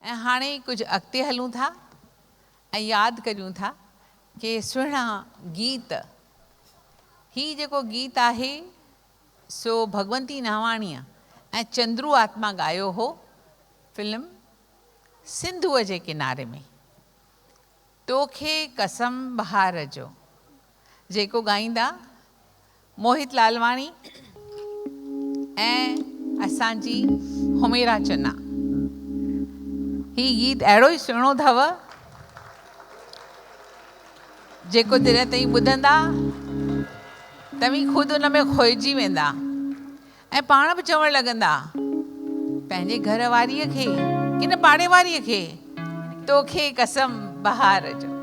हाणे कुछ अॻिते हलूं था ऐं यादि करियूं था कि सुहिणा गीत ही जेको गीत आहे सो भगवंती नावाणीअ ऐं चंद्रू आत्मा ॻायो हो फिल्म सिंधूअ जे किनारे में। तोखे कसम बहार जो जेको ॻाईंदा मोहित लालवाणी ऐं असांजी हुमेरा चन्ना। ही गीत अहिड़ो ई सुहिणो अथव जेको जॾहिं ताईं ॿुधंदा तव्हीं ख़ुदि उन में खोइजी वेंदा ऐं पाण बि चवणु लॻंदा पंहिंजे घर वारीअ खे कि न पाड़े वारीअ खे तोखे कसम बहार जो।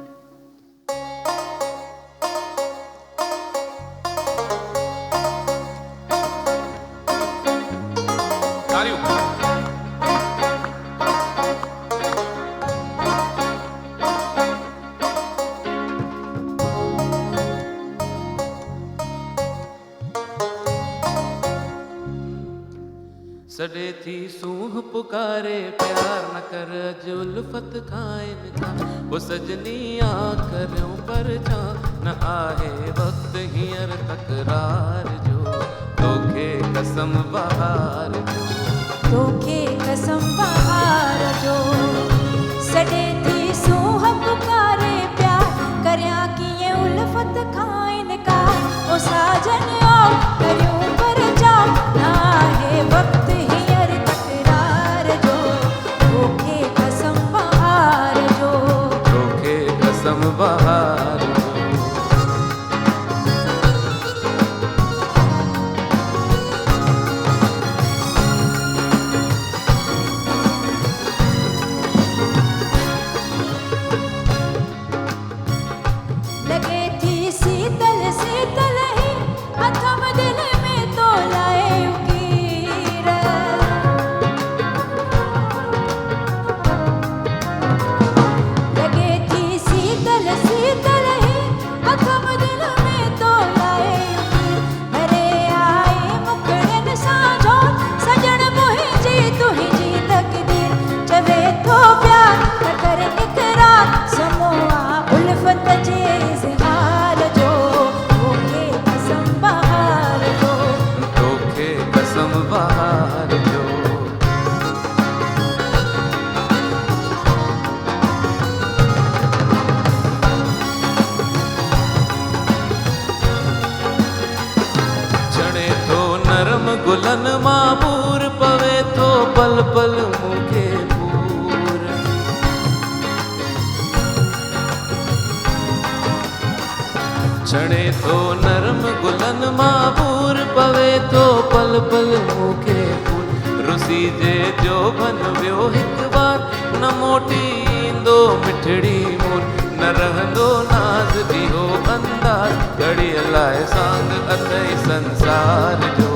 सडे थी सूह पुकारे प्यार न कर जो उल्फत खाइन का वो सजनी आ करूं पर जा न आहे वक्त हींअर तकरार जो तोखे कसम बहार जो तोखे कसम बहार जो। सडे थी सूह पुकारे प्यार करया कीअं उल्फत खाइन का वो साजन आ करूं पर जा न आहे वक्त बहार लगे थी शीतल शीतल ही अथम दिल में तो लाए उकीर लगे थी शीतल शीतल ही अथम दिल में तो लाए उकीर भरे आए मुकड़न साझो सजन मुहिंजी तुहिंजी तकदीर चवे थो प्यार न कर इकरार समोआ उल्फत जे इज़हार जो तोखे कसम बहार जो तोखे कसम बहार जो। चढ़े थो नरम गुलन मां बूर पवे थो पल पल मूंखे पूर चढ़े थो नरम गुलन मां बूर पवे थो पल पल मूंखे पूर रुसी जे जो बन वियो हिकु बार न मोटी ईंदो मिठड़ी मूर न रहंदो नाज़ बिहो अंदाज़ घड़ीअ लाइ सांग अथई संसार जो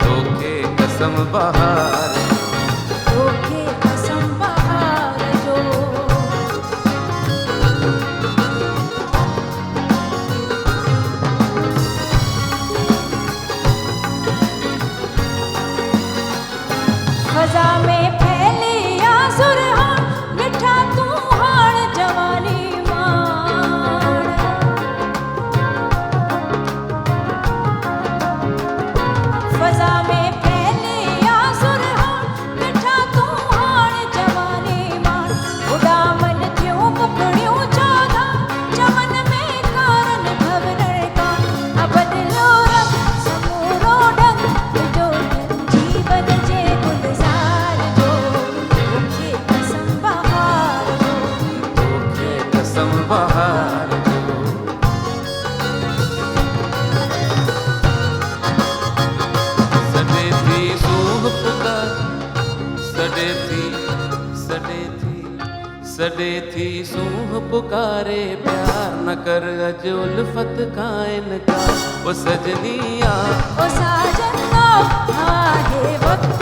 तोखे कसम बहार तोखे कसम बहार जो। फ़ज़ा में फैली आज़ुर हाण मिठा तूं हाण जवानी माण फ़ज़ा में फैली आज़ुर हाण मिठा तूं हाण जवानी माण उॾामन थियूं मुकड़ियूं चौधा चमन में कारन भवरण कान बदिलो रंग समूरो ढंग तुंहिंजो जीवन जे गुलज़ार जो तोखे कसम बहार जो तोखे कसम बहार जो। सडे थी सूह पुकार सडे थी सूह पुकारे प्यार न कर अज उल्फत खाइन का वो सजनी आ ओ साजन आहे वक्त